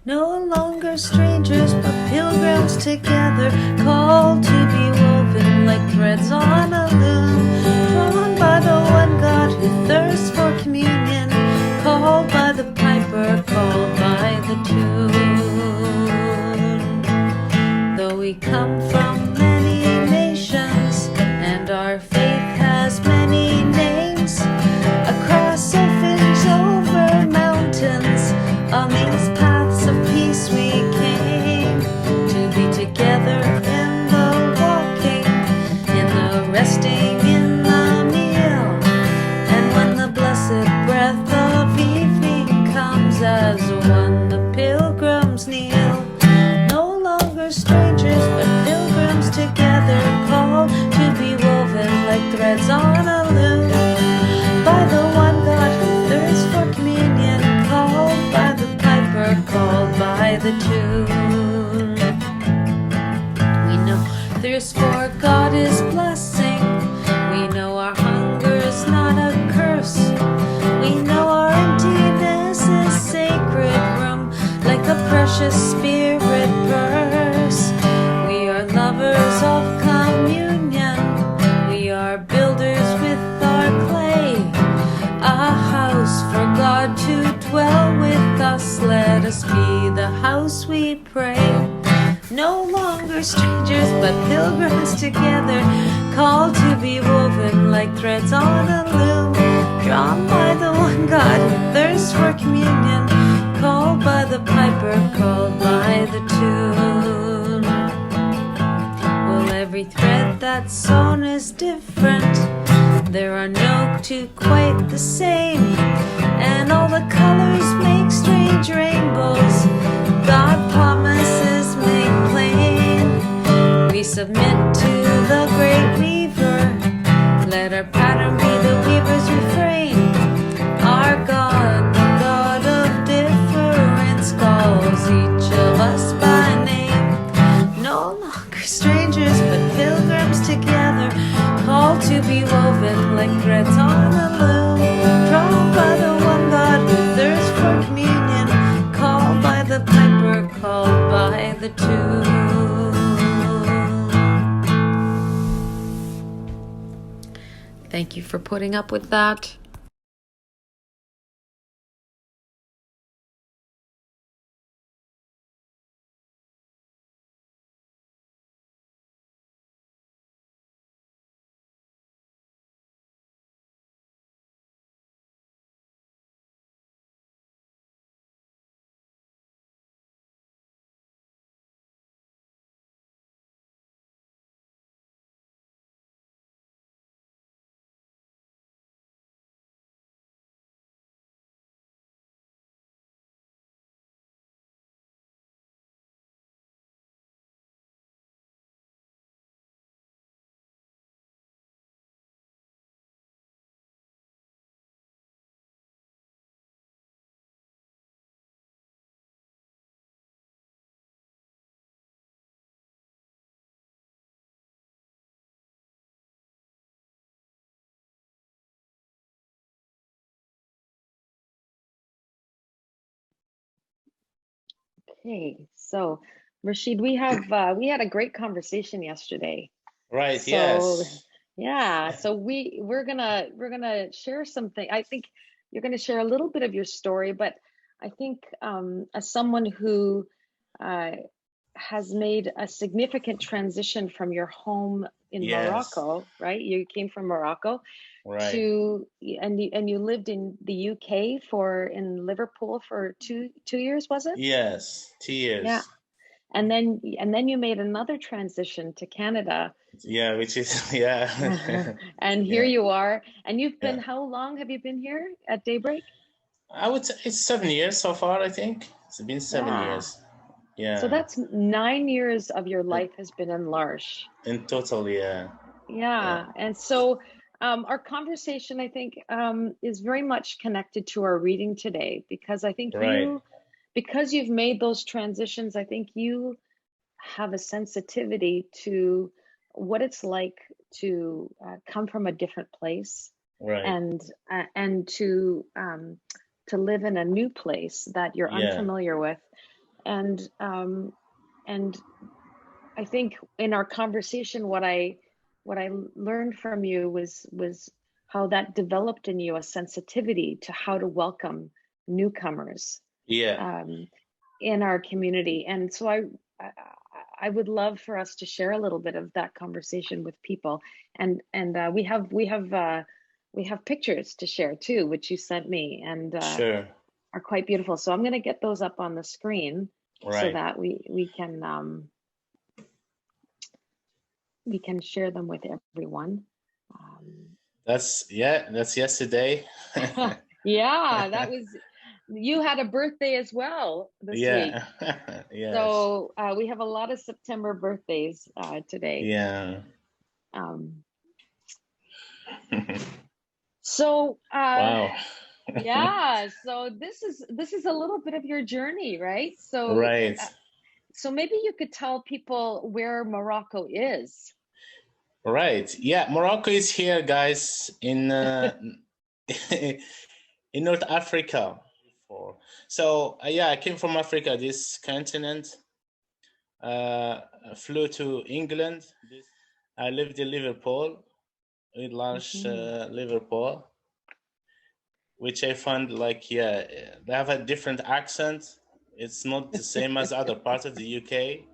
No longer strangers, but pilgrims together, called to be woven like threads on a loom, drawn by the one God who thirsts for communion, called by the piper, called by the tune. Though we come from many nations, and our faith has many names, across oceans, over mountains, on these paths of peace we came, to be together in the walking, in the resting, in the meal, and when the blessed breath of evening comes, as one the pilgrims kneel. No longer strangers, but pilgrims together, called to be woven like threads on a loom, by the one God who thirsts for communion, called by the piper, called by the tune. We know thirst for God is blessing. We know our hunger is not a curse. We know our emptiness is sacred room, like a precious spirit purse. We are lovers of communion. We are builders with our clay, a house for God to dwell with us. Let us be the house we pray. No longer strangers, but pilgrims together, called to be woven like threads on a loom, drawn by the one God who thirsts for communion, called by the piper, called by the tune. Well, every thread that's sewn is different. There are no two quite the same, and all the colors make strange rainbows. God promises make plain. We submit to the great weaver. Let our pattern be the weaver's refrain. Our God, the God of difference, calls each of us by name. No longer strangers, but pilgrims together, called to be woven like threads on a loom, drawn by the one God who thirsts for communion, called by the piper, called by the tune. Thank you for putting up with that. Okay, so Rachid, we had a great conversation yesterday. Right, So yes. yeah, so we're gonna share something. I think you're gonna share a little bit of your story, but I think as someone who uh, has made a significant transition from your home in Yes, Morocco, right? You came from Morocco right. to and you lived in the UK for in Liverpool for two years, was it? Yes, Yeah. tears. And then you made another transition to Canada. Yeah, which is yeah. And here Yeah, you are. And you've been, yeah. how long have you been here at Daybreak? I would say it's 7 years so far, I think. It's been seven Yeah. years. So Yeah. that's 9 years of your In, life has been in L'Arche. in total, yeah. Yeah. Yeah. And so our conversation, I think, is very much connected to our reading today because I think Right. because you've made those transitions, I think you have a sensitivity to what it's like to come from a different place Right. and to live in a new place that you're Yeah. unfamiliar with. and I think in our conversation, what I learned from you was how that developed in you a sensitivity to how to welcome newcomers Yeah. in our community. And so I would love for us to share a little bit of that conversation with people. And we have pictures to share too, which you sent me, and Sure. are quite beautiful. So I'm going to get those up on the screen so Right. that we can share them with everyone. That's yesterday. Yeah, that was, you had a birthday as well this week. Yeah. Yes. So we have a lot of September birthdays today. Yeah. So Wow. yeah, so this is a little bit of your journey, right? So Right. so maybe you could tell people where Morocco is. Right. Yeah, Morocco is here, guys, in in North Africa. So yeah, I came from Africa, this continent. Flew to England. I lived in Liverpool. We launched Liverpool, which I found like, yeah, they have a different accent. It's not the same as other parts of the UK.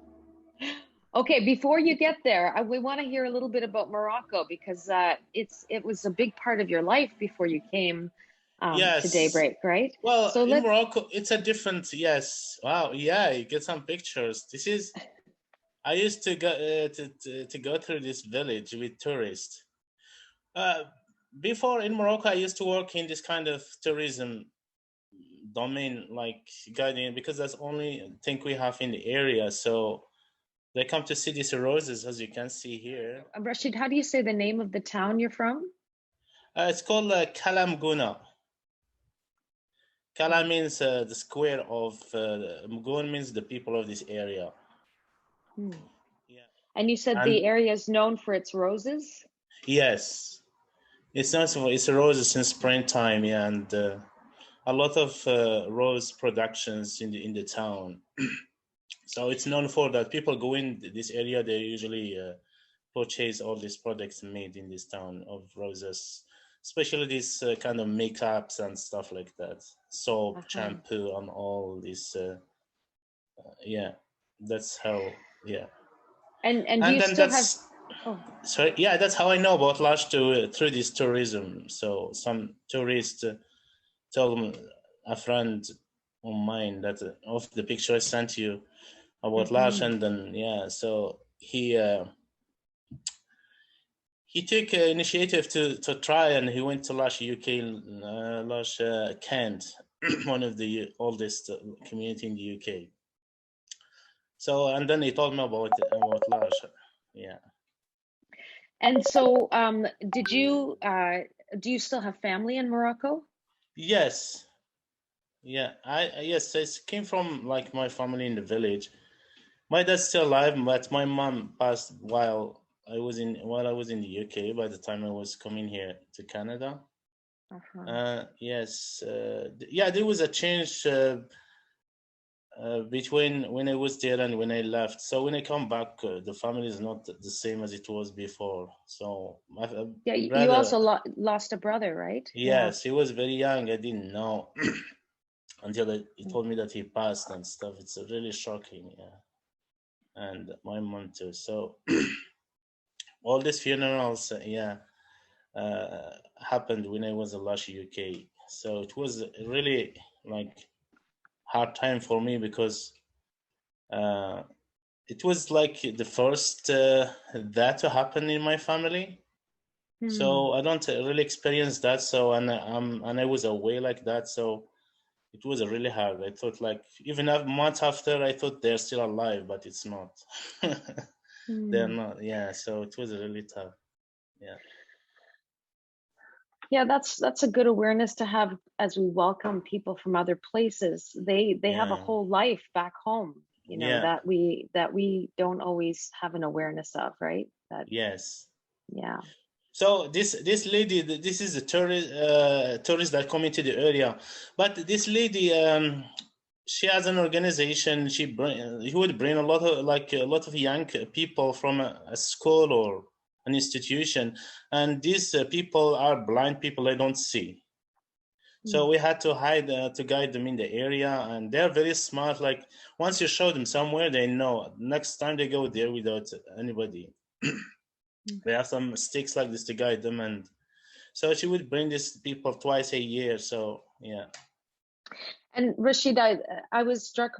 Okay, before you get there, we want to hear a little bit about Morocco, because it was a big part of your life before you came to Yes. Daybreak, right? Well, So in Morocco, it's a different, yes. Wow, yeah, you get some pictures. I used to go to go through this village with tourists. Before in Morocco, I used to work in this kind of tourism domain, like guiding, because that's the only thing we have in the area. So they come to see these roses, as you can see here. Rachid, how do you say the name of the town you're from? It's called Kalam Guna. Kala means the square of Mgun means the people of this area. Yeah. And you said the area is known for its roses? Yes. It's not, it's roses in springtime, yeah, and a lot of rose productions in the town. So it's known for that. People go in this area, they usually purchase all these products made in this town of roses, especially these kind of makeups and stuff like that, soap, shampoo, and all this. Yeah, that's how. Yeah. And do you still have? Sorry, yeah, that's how I know about Lush through this tourism. So some tourist told a friend of mine that of the picture I sent you about Lush, and then yeah, so he took initiative to try, and he went to Lush UK, Lush Kent, one of the oldest community in the UK. So and then he told me about Lush, yeah. And so, do you still have family in Morocco? Yes. Yeah, I came from like my family in the village. My dad's still alive, but my mom passed while I was in the UK. By the time I was coming here to Canada. Yes. Yeah, there was a change between when I was there and when I left. So when I come back, the family is not the same as it was before. So my brother, you also lost a brother, right? Yes, he was very young. I didn't know until he told me that he passed and stuff. It's really shocking, yeah. And my mom too. So all these funerals, happened when I was in Lush UK. So it was really like hard time for me because it was like the first that to happen in my family. So I don't really experience that. So and I was away like that. So it was really hard. I thought like even a month after, I thought they're still alive, but it's not. They're not. Yeah. So it was really tough. Yeah. Yeah, that's a good awareness to have as we welcome people from other places. They have a whole life back home, you know, that we don't always have an awareness of, right? Yes. Yeah. So this lady, this is a tourist that come into the area, but this lady, she has an organization. He would bring a lot of young people from a school or an institution, and these people are blind people. They don't see. So we had to guide them in the area, and they're very smart. Like once you show them somewhere, they know. Next time they go there without anybody. They have some sticks like this to guide them, and so she would bring these people twice a year. So yeah. And Rachid, I was struck.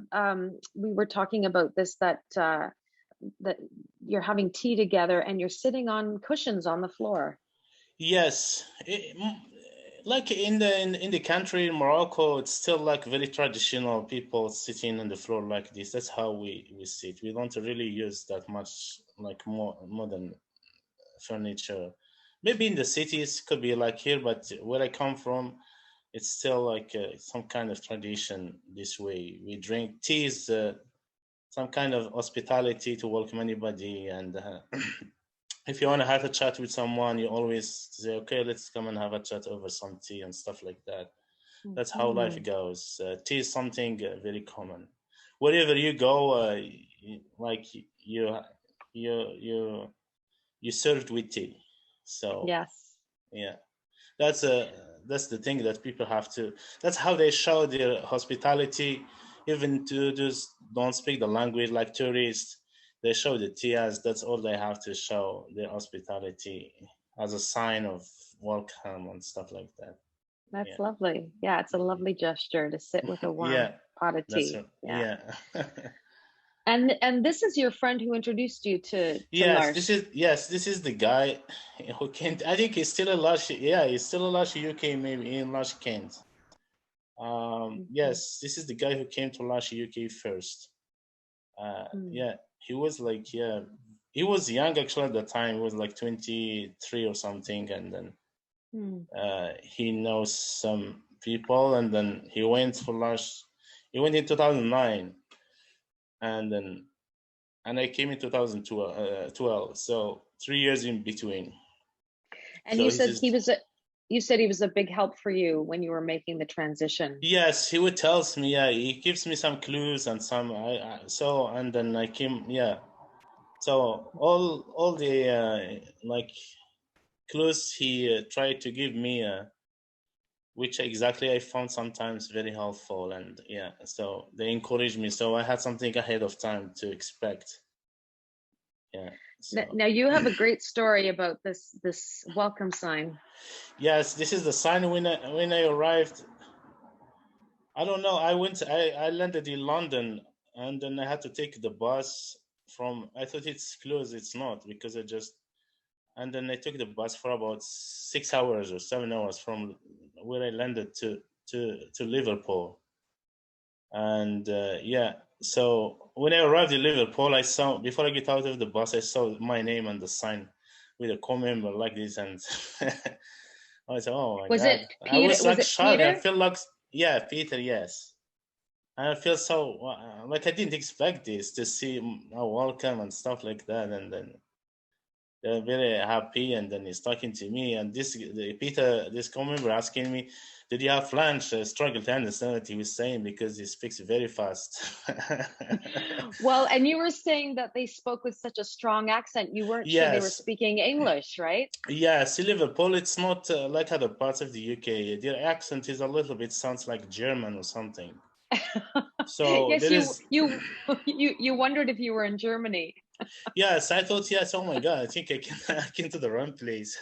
We were talking about this that you're having tea together and you're sitting on cushions on the floor. Yes, like in the country in Morocco, it's still like very traditional. People sitting on the floor like this. That's how we sit. We don't really use that much like more modern furniture. Maybe in the cities could be like here, but where I come from, it's still like some kind of tradition this way. We drink tea is some kind of hospitality to welcome anybody, and if you want to have a chat with someone, you always say, okay, let's come and have a chat over some tea and stuff like that. That's how life goes. Tea is something very common. Wherever you go, like you served with tea. So yes, yeah, that's the thing that people have to. That's how they show their hospitality, even to those don't speak the language like tourists. They show the tias. That's all they have to show, their hospitality as a sign of welcome and stuff like that. that's lovely. Yeah, it's a lovely gesture to sit with a warm pot of tea. Yeah. And this is your friend who introduced you to yes, L'Arche. this is the guy who came. I think he's still a L'Arche. Yeah, he's still a L'Arche UK, maybe in L'Arche Kent. Yes, this is the guy who came to L'Arche UK first. Yeah, he was like, he was young actually at the time. He was like 23 or something, and then he knows some people, and then he went for L'Arche. He went in 2009, and I came in 2012. So 3 years in between. And so you said he was a big help for you when you were making the transition. Yes, he would tells me. Yeah, he gives me some clues and some. And then I came. Yeah, so all the like clues he tried to give me, which exactly I found sometimes very helpful, and yeah, so they encouraged me. So I had something ahead of time to expect. Yeah. So. Now you have a great story about this welcome sign. Yes, this is the sign when I arrived. I don't know. I landed in London, and then I had to take the bus from. I thought it's close. It's not, because and then I took the bus for about 6 hours or 7 hours from where I landed to Liverpool. And yeah, so when I arrived in Liverpool, I saw, before I get out of the bus, I saw my name on the sign with a co-member like this, and I said, "Oh my God!" It Peter? I was like shocked. I Peter? feel like, yeah, Peter, yes. And I feel so like I didn't expect this, to see a welcome and stuff like that, and then they're very happy, and then he's talking to me, and Peter, this co-member, asking me, did you have lunch? I struggled to understand what he was saying because he speaks very fast. Well, and you were saying that they spoke with such a strong accent. You weren't sure they were speaking English, right? Yes, in Liverpool, it's not like other parts of the UK. Their accent is a little bit, sounds like German or something. So yes, you wondered if you were in Germany. Yes, I thought, yes, oh my God, I think I came to the wrong place.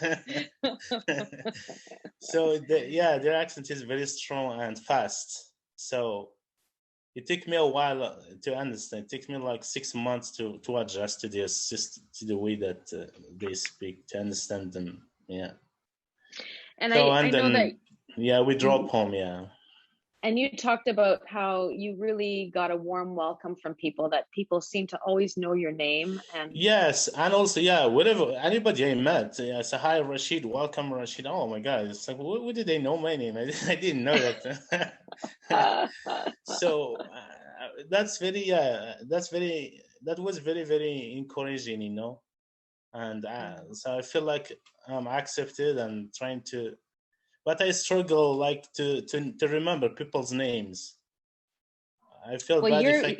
So their accent is very strong and fast. So it took me a while to understand. It took me like 6 months to adjust to their system, to the way that they speak, to understand them. Yeah. And so, I know that. Yeah, we drove home. Yeah. And you talked about how you really got a warm welcome from people, that people seem to always know your name. And yes, and also, yeah, whatever, anybody I met, I say, hi, Rachid, welcome, Rachid. Oh my God, it's like, what did they know my name? I didn't know that. So that was very, very encouraging, you know. And so I feel like I'm accepted and trying to. But I struggle like to remember people's names. I feel Well, bad if I,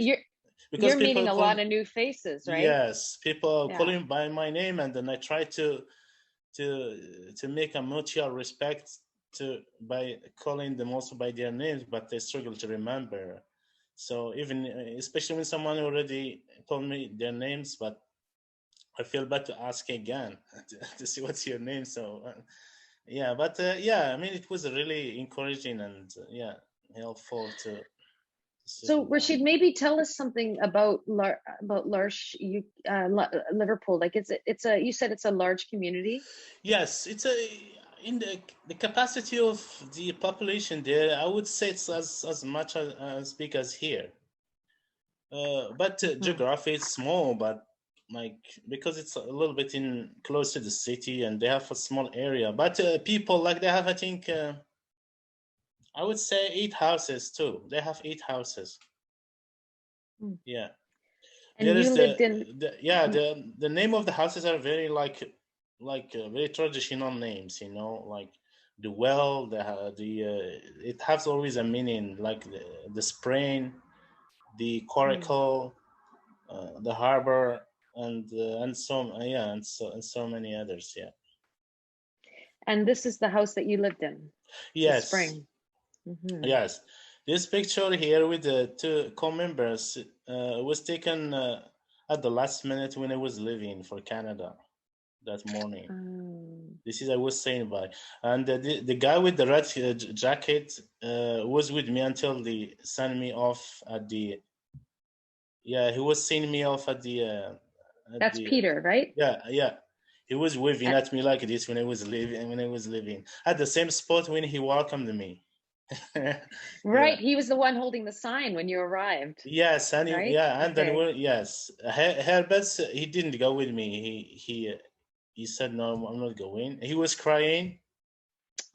because you're people meeting a call, lot of new faces, right? yes, people call Yeah. him by my name, and then I try to make a mutual respect to by calling them also by their names, but they struggle to remember. So even especially when someone already told me their names, but I feel bad to ask again to see what's your name. So yeah, but yeah, I mean it was really encouraging and yeah, helpful to So settle down. Rashid, maybe tell us something about L'Arche, Liverpool. Like it's a you said it's a large community. Yes, it's a in the capacity of the population there. I would say it's as much as big as here. But Hmm. geography is small, but like because it's a little bit in close to the city and they have a small area. But people like they have, I think, I would say 8 houses too. They have 8 houses. Hmm. Yeah, there And you is lived in. the name of the houses are very like very traditional names. You know, like the well, the it has always a meaning, like the spring, the Hmm. coracle, the harbor, and so yeah, and so many others. Yeah. And this is the house that you lived in, the Yes. spring. Hmm. Yes. This picture here with the two co-members was taken at the last minute when I was leaving for Canada that morning. This is I was saying by, and the guy with the red jacket was with me until they sent me off at the. Yeah, he was sending me off at That's the. Peter, right? Yeah, yeah. He was waving Uh, at me like this when I was leaving. When I was leaving, at the same spot when he welcomed me. right. Yeah. He was the one holding the sign when you arrived, Yes, and right? yeah, and then Okay. yes, Herbert he didn't go with me. He said no, I'm not going. He was crying.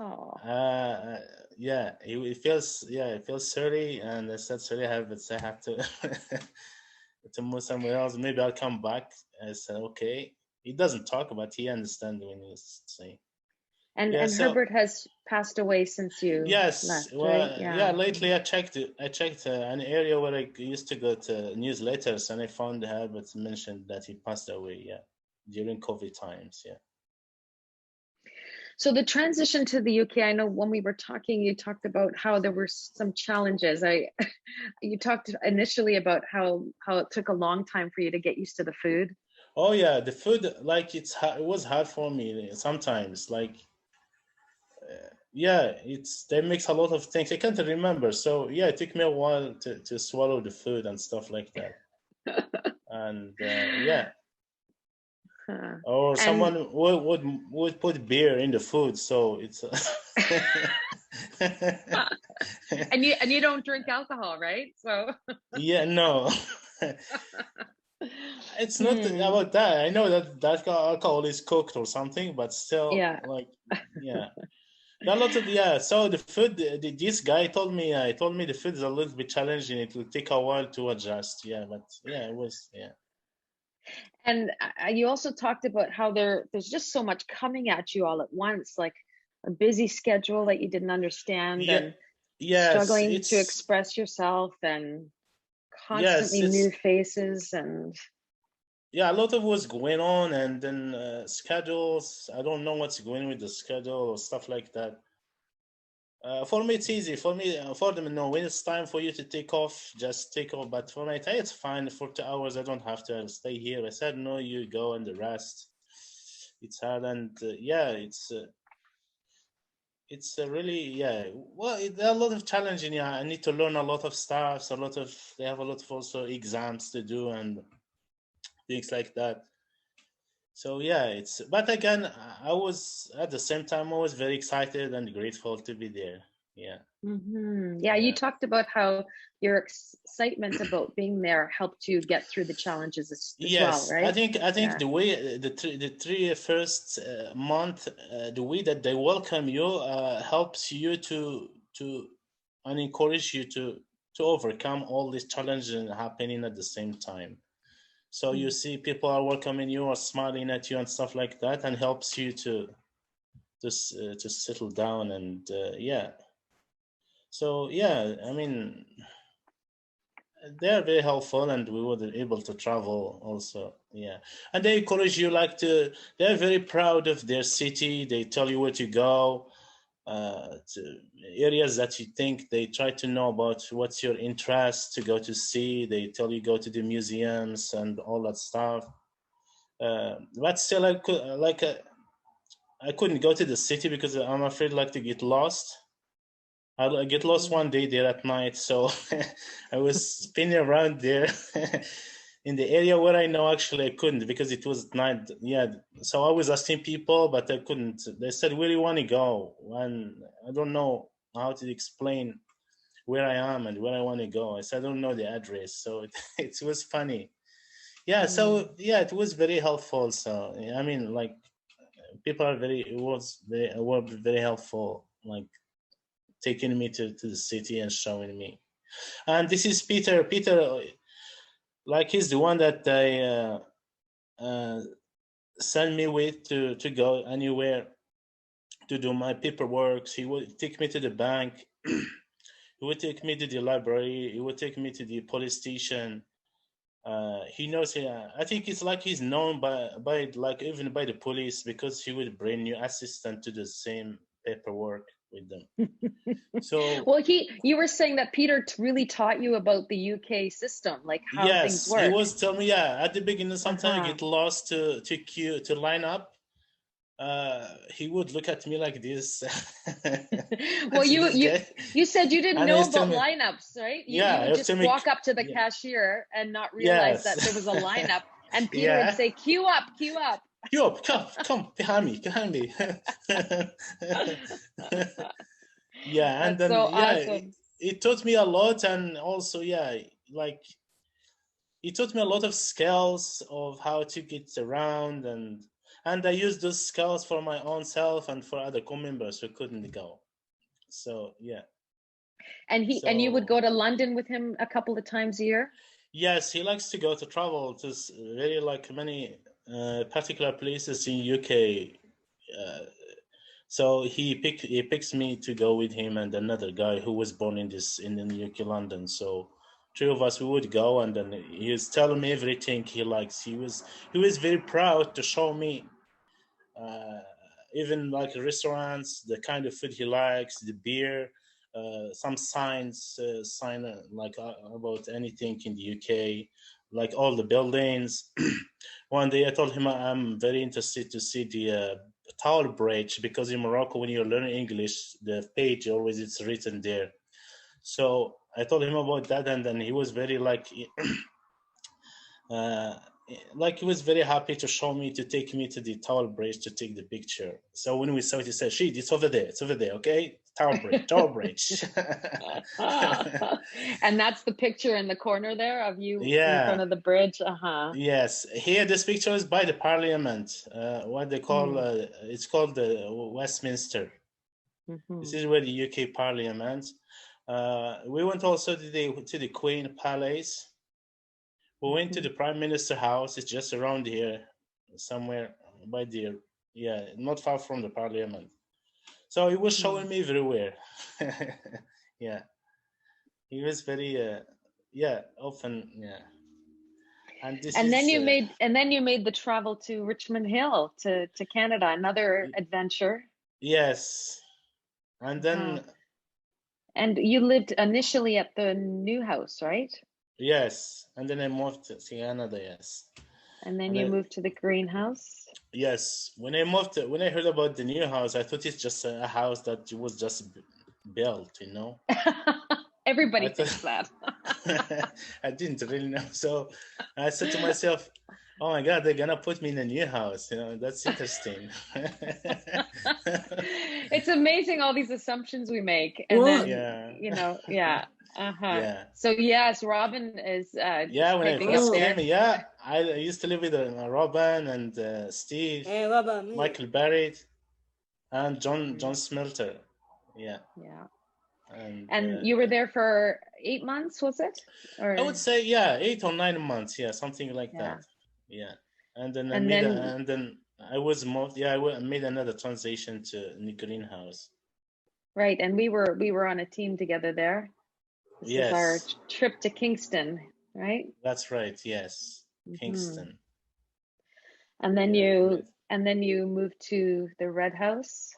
Oh. Uh, yeah, he feels he feels sorry, and I said sorry, Herbert, I have to to move somewhere else. Maybe I'll come back. I said okay. He doesn't talk, but he understands when he's saying. Yeah, And so Herbert has passed away since you yes, left, right? well, yeah. Yeah. Lately, I checked it. I checked an area where I used to go to newsletters, and I found Herbert mentioned that he passed away. Yeah, during COVID times. Yeah. So the transition to the UK, I know when we were talking, you talked about how there were some challenges. You talked initially about how it took a long time for you to get used to the food. Oh yeah, the food like it was hard for me sometimes. Like yeah, it's they mix a lot of things. I can't remember. So yeah, it took me a while to swallow the food and stuff like that. And yeah, Huh. or And someone would put beer in the food, so it's and you don't drink alcohol, right? So yeah, no. It's not hmm. about that. I know that alcohol is cooked or something, but still, Yeah. like, yeah, there are a lot of yeah. So the food, this guy told me the food is a little bit challenging. It will take a while to adjust. Yeah, but yeah, it was yeah. And you also talked about how there's just so much coming at you all at once, like a busy schedule that you didn't understand Yeah, and yes, struggling to it's express yourself and yes, constantly it's new faces and yeah, a lot of what's going on, and then schedules. I don't know what's going with the schedule or stuff like that. For me, it's easy. For me, for them, no. When it's time for you to take off, just take off. But for me, it's fine. For 2 hours, I don't have to stay here. I said, no, you go and the rest. It's hard, and yeah, it's really yeah. Well, there are a lot of challenging. Yeah, I need to learn a lot of stuff. A lot of they have a lot of also exams to do and things like that. So yeah, it's but again, I was at the same time I was very excited and grateful to be there. Yeah, yeah, you yeah. talked about how your excitement about being there helped you get through the challenges as well, Yes, right? I think Yeah. the way the three first month the way that they welcome you helps you to and encourage you to overcome all these challenges happening at the same time. So you Mm. see people are welcoming you or smiling at you and stuff like that, and helps you to settle down and yeah. So yeah, I mean they are very helpful, and we were able to travel also. Yeah, and they encourage you like to. They're very proud of their city. They tell you where to go, to areas that you think. They try to know about what's your interest to go to see. They tell you go to the museums and all that stuff. But still, I couldn't go to the city because I'm afraid like to get lost. I get lost one day there at night, so I was spinning around there in the area where I know actually I couldn't because it was night. Yeah, so I was asking people, but I couldn't. They said, "Where do you want to go?" And I don't know how to explain where I am and where I want to go. I said, "I don't know the address," so it was funny. Yeah, so yeah, it was very helpful. So I mean, like people are were very helpful, like taking me to the city and showing me. And this is Peter. Peter, like he's the one that they send me with to go anywhere to do my paperwork. He would take me to the bank. He would take me to the library. He would take me to the police station. He knows. I think it's like he's known by like even by the police because he would bring new assistant to the same paperwork with them. So well, you were saying that Peter really taught you about the UK system, like how things yes, work. he was telling me. Yeah, at the beginning, sometimes I get lost to queue to line up. He would look at me like this. Well, you said you didn't And know he was about telling me, lineups, right? yeah, You he would was just telling me, walk up to the yeah, cashier and not realize that yes, there was a lineup, and Peter yeah, would say, "Queue up, queue up." yo, come behind me, behind me. Yeah, and That's then so yeah, awesome. it taught me a lot, and also yeah, like it taught me a lot of skills of how to get around, and I used those skills for my own self and for other co-members who couldn't go. So yeah. And you would So go to London with him a couple of times a year? yes, he likes to go to travel to very like many particular places in UK. Uh, so he picks me to go with him and another guy who was born in the UK London. So three of us we would go, and then he was telling me everything he likes. He was very proud to show me uh, even like restaurants, the kind of food he likes, the beer, some sign like about anything in the UK, like all the buildings. One day I told him I'm very interested to see the Tower Bridge because in Morocco, when you're learning English, the page always it's written there. So I told him about that, and then he was very uh, like he was very happy to show me to take me to the Tower Bridge to take the picture. So when we saw it, he said, "Sheet, it's over there, okay? Tower Bridge, Tower Bridge." And that's the picture in the corner there of you in front Yeah, of the bridge. Uh-huh. yes. Here, this picture is by the Parliament. What they call it's called the Westminster. This Mm-hmm. is where the UK Parliament. We went also to the Queen Palace. We went to the Prime Minister house. It's just around here, somewhere by there. Yeah, not far from the Parliament. So he was showing me everywhere. Yeah, he was very, yeah, often, yeah. And this And then is, you made the travel to Richmond Hill to Canada, another adventure. yes. And Uh-huh. then, And you lived initially at the new house, right? yes. And then I moved to Canada, yes. And then And you moved to the greenhouse. yes, when when I heard about the new house, I thought it's just a house that was just built, you know? Everybody I thinks thought that. I didn't really know. So I said to myself, "Oh my God, they're gonna put me in a new house. You know, that's interesting." It's amazing all these assumptions we make, and then Yeah, yeah. Uh-huh. yeah, So yes, Robin is yeah. When I typing up first there. came, yeah, I used to live with Robin and Steve, Michael Barrett, and John Smelter. Yeah, Yeah. and And you were there for 8 months, was it? I would Or say yeah, 8 or 9 months, yeah, something like yeah. that. Yeah, and then And then and then I was moved. Yeah, I made another transition to the greenhouse. right, and we were on a team together there. This is our Yes, trip to Kingston, right? that's right. Yes, Hmm. Kingston. And then Yeah, you great. moved to the Red House.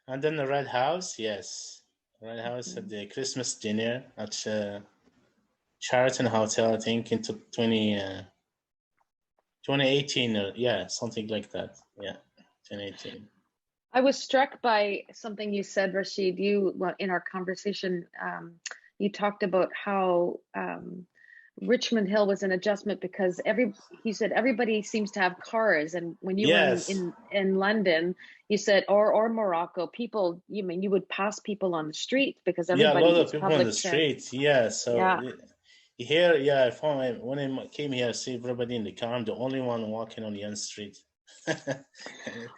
And then the Red House. Yes, Red House had Mhm. the Christmas dinner at Sheraton Hotel. I think in 2018. Yeah, something like that. Yeah, 2018. I was struck by something you said, Rachid. Well, in our conversation, you talked about how Richmond Hill was an adjustment because he said everybody seems to have cars, and when you were Yes. in London, you said or Morocco, people, you would pass people on the street because Yeah, a everybody lot of used people on the public transit. street. Yeah, so Yeah, here, yeah, I found when I came here, I see everybody in the car. I'm the only one walking on the end street.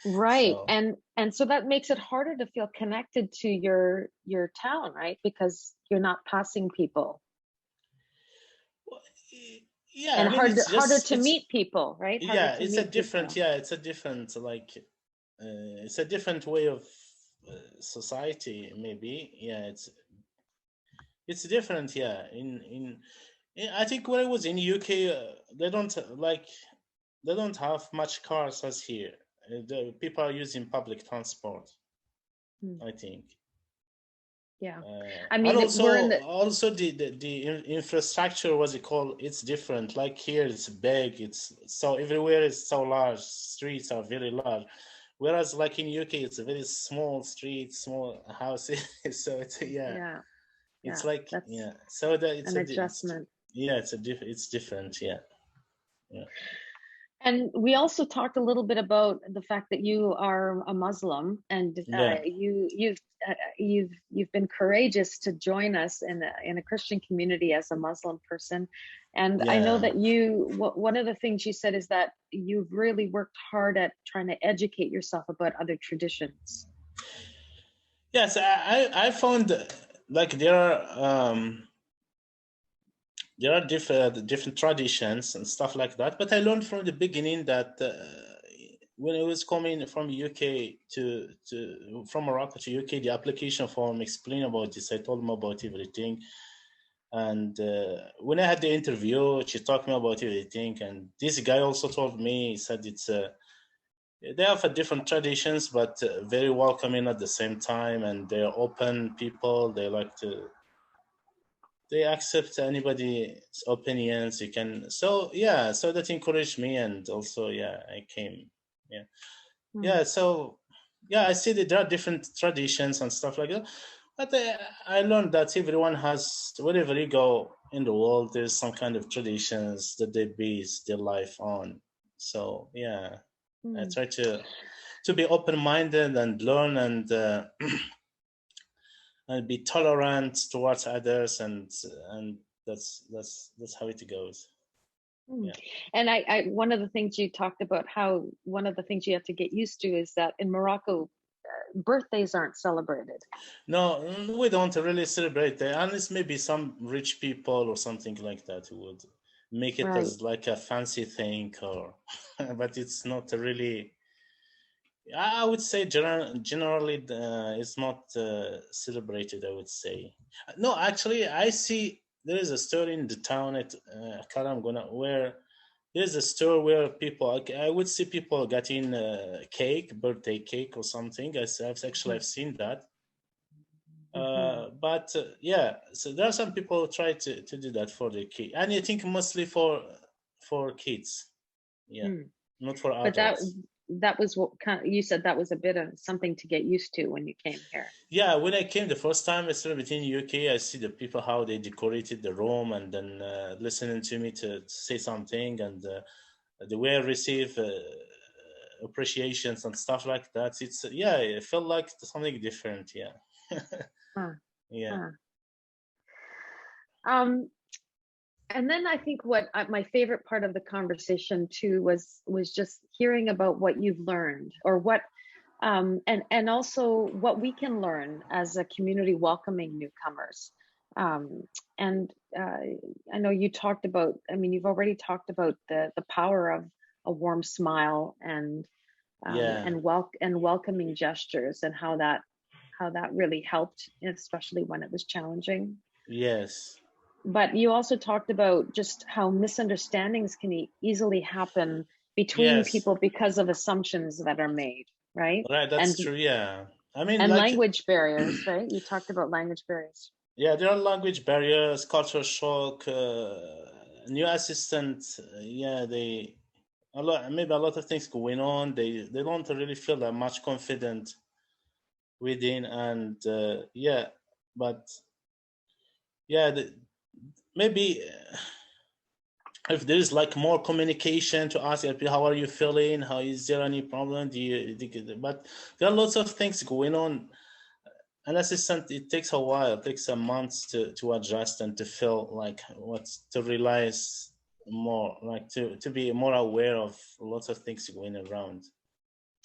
right. So, And so that makes it harder to feel connected to your town, right? Because you're not passing people. yeah, I And mean, it's harder just to meet people, right? Harder yeah, to it's a meet different, people. yeah, it's a different it's a different way of society, maybe. Yeah, it's different. Yeah, I think when I was in UK, they don't they don't have much cars as here. The people are using public transport, Hmm. I think. Yeah. I And mean, we're in also the, infrastructure, what's it called, it's different. Like here it's big, it's so everywhere is so large, streets are very large, whereas like in UK it's a very small street, small houses. So it's, yeah, yeah, it's yeah, like, that's yeah, so that an adjustment. yeah, it's different. Yeah, yeah, And we also talked a little bit about the fact that you are a Muslim, and yeah, you've been courageous to join us in a Christian community as a Muslim person. And I know yeah. that one of the things you said is that you've really worked hard at trying to educate yourself about other traditions. Yes, I found like there are different traditions and stuff like that. But I learned from the beginning that when I was coming from UK to from Morocco to UK, the application form explained about this. I told them about everything, and when I had the interview, she talked me about everything. And this guy also told me, he said it's they have a different traditions, but very welcoming at the same time, and they're open people. They like to they accept anybody's opinions. You can, so yeah, so that encouraged me, and also, yeah, I came. Yeah, Hmm. yeah, so yeah, I see that there are different traditions and stuff like that, but I learned that everyone has, wherever you go in the world, there's some kind of traditions that they base their life on. So yeah, I Hmm. try to be open-minded and learn, and be tolerant towards others, and that's how it goes. Hmm. Yeah. And one of the things you talked about, how one of the things you have to get used to is that in Morocco, birthdays aren't celebrated. No, we don't really celebrate that unless maybe some rich people or something like that who would make it Right. as like a fancy thing, or but it's not really. I would say generally it's not celebrated, I would say. No, actually, I see there is a store in the town at Karangona where there's a store where people, I would see people getting cake, birthday cake or something. I've seen that. Mm-hmm. But yeah, so there are some people who try to do that for the kid, and I think mostly for kids. Yeah, Hmm. not for But adults. that was what kind of, you said that was a bit of something to get used to when you came here. Yeah, when I came the first time I started in UK, I see the people how they decorated the room, and then listening to me to say something, and the way I receive appreciations and stuff like that. It's yeah, it felt like something different. Yeah, Huh. yeah, Huh. Um, and then I think what my favorite part of the conversation too was just hearing about what you've learned or what and also what we can learn as a community welcoming newcomers. Um, and I know you talked about, I mean, you've already talked about the power of a warm smile yeah. and welcoming gestures and how that really helped, especially when it was challenging. Yes. But you also talked about just how misunderstandings can easily happen between Yes. people because of assumptions that are made, right? Right. That's And true. Yeah. I mean, and like, language barriers, right? You talked about language barriers. yeah, there are language barriers, cultural shock, new assistant. Yeah, maybe a lot of things going on. They don't really feel that much confident within, and yeah, but yeah, maybe if there is like more communication to ask people, how are you feeling? How is there any problem? But there are lots of things going on. An assistant, it takes a while, it takes a month to adjust and to feel like to realize more, like to be more aware of lots of things going around.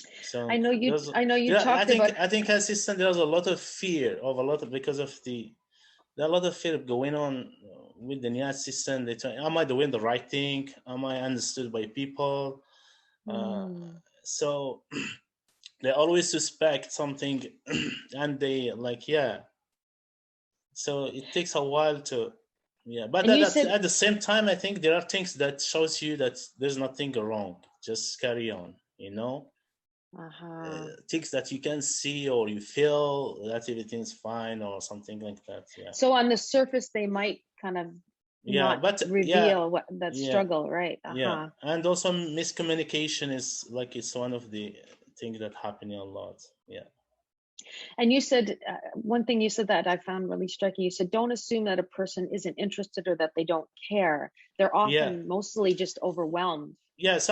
I So know you. there's, I know you yeah, talked about. I think assistant, there's a lot of fear of a lot of, because of there are a lot of fear going on with the new assistant. They tell, am I doing the right thing? Am I understood by people? Uh, Hmm. so they always suspect something, and they like, yeah. So it takes a while to, yeah. But And you that's, said, at the same time, I think there are things that shows you that there's nothing wrong. Just carry on, you know. uh-huh. Things that you can see or you feel that everything's fine or something like that. Yeah. So on the surface, they might kind of Yeah, not but yeah, reveal what that yeah, struggle, right? yeah, Uh-huh. and also miscommunication is like, it's one of the things that happening a lot. Yeah, And you said one thing you said that I found really striking. You said, don't assume that a person isn't interested or that they don't care. They're yeah, often mostly just overwhelmed, yeah. right?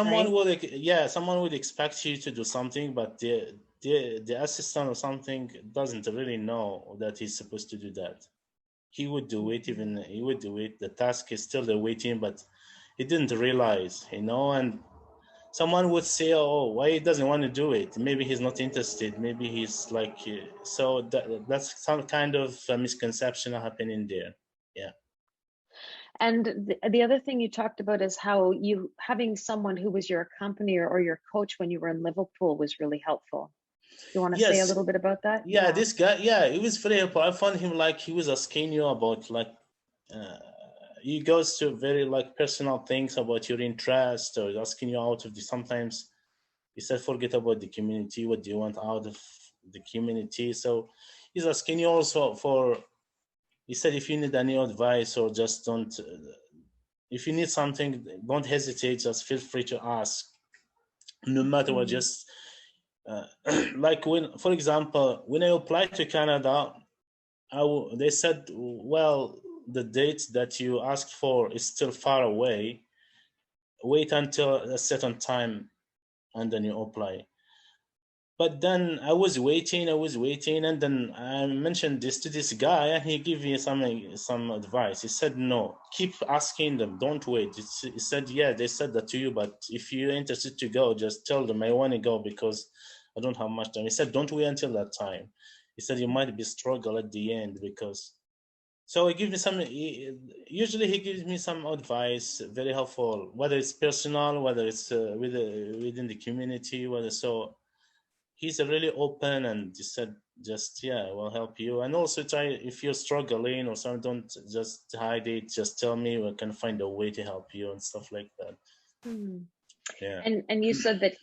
Someone would expect you to do something, but the assistant or something doesn't really know that he's supposed to do that. He would do it, Mhm. even he would do it. The task is still there waiting, but he didn't realize, you know. And someone would say, oh, why he doesn't want to do it? Maybe he's not interested, maybe he's like, so that's some kind of misconception happening there. Yeah. And the other thing you talked about is how you having someone who was your accompanier or your coach when you were in Liverpool was really helpful. You want to say a Yes. little bit about that? Yeah, Yeah. this guy, yeah, he was very helpful. I found him like he was asking you about like, uh, he goes to very like personal things about your interest, or asking you out of the, sometimes he said, forget about the community, what do you want out of the community? So he's asking you also for, he said, if you need any advice, or just don't, if you need something, don't hesitate, just feel free to ask, no matter what. Mm. Just uh, like when, for example, when I applied to Canada, they said, well, the date that you asked for is still far away, wait until a certain time and then you apply. But then I was waiting, and then I mentioned this to this guy, and he gave me some advice. He said, "No, keep asking them. Don't wait." He said, "Yeah, they said that to you, but if you're interested to go, just tell them I want to go because I don't have much time." He said, "Don't wait until that time." He said, "You might be struggle at the end because." So he gives me some. Usually, he gives me some advice, very helpful, whether it's personal, whether it's within the community, whether so he's really open, and he said, just, yeah, we'll help you. And also try, if you're struggling or something, don't just hide it, just tell me, we can find a way to help you and stuff like that. Mm. Yeah. And you said that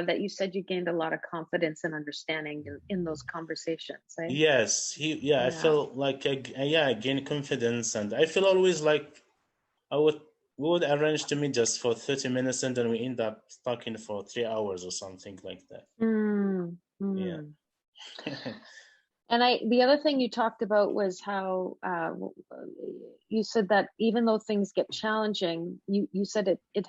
that you said you gained a lot of confidence and understanding in those conversations, eh? Yes, yeah, I Yeah. feel like I gain confidence, and I feel always like I would we would arrange to meet just for 30 minutes, and then we end up talking for 3 hours or something like that. Mm. Yeah. Mm. And the other thing you talked about was how you said that even though things get challenging, you said it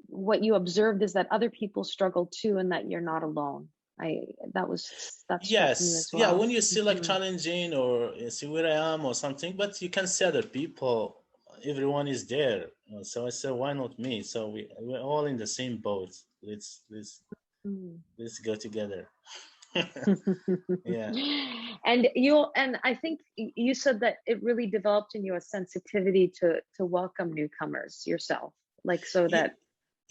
what you observed is that other people struggle too, and that you're not alone. I that struck me Yes, as yeah, well. when you see like Hmm. challenging, or you see where I am or something, but you can see other people, everyone is there. So I said, why not me? So we're all in the same boat. Let's go together. Yeah. And I think you said that it really developed in you a sensitivity to welcome newcomers yourself, like so Ye- that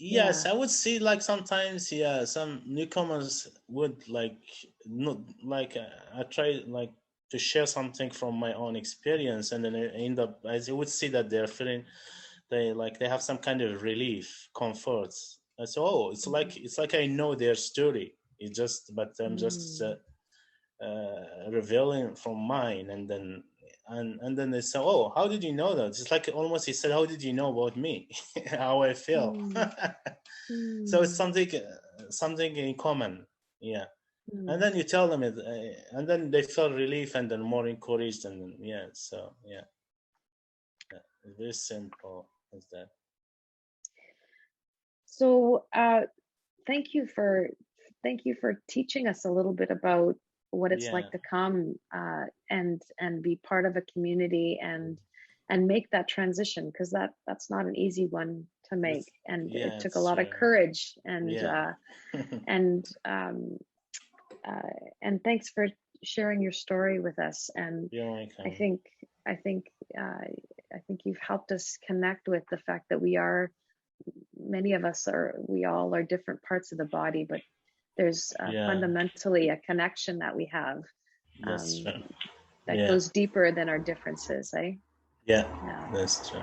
Yes, yeah. I would say like sometimes, yeah, some newcomers would like not like I try like to share something from my own experience, and then I end up, as you would see, that they're feeling, they have some kind of relief, comfort. I say, oh, it's like I know their story. It's just, but I'm just revealing from mine, and then they say, oh, how did you know that? It's like almost he said, how did you know about me? How I feel. So it's something in common, yeah. And then you tell them it, and then they feel relief, and then more encouraged, and then, yeah. So yeah, it's very simple as that. So thank you for teaching us a little bit about what it's like to come and be part of a community and make that transition, because that's not an easy one to make, and it took a lot of courage, and and thanks for sharing your story with us. And I think you've helped us connect with the fact that we all are different parts of the body, but there's fundamentally a connection that we have that goes deeper than our differences, eh? Yeah, that's true.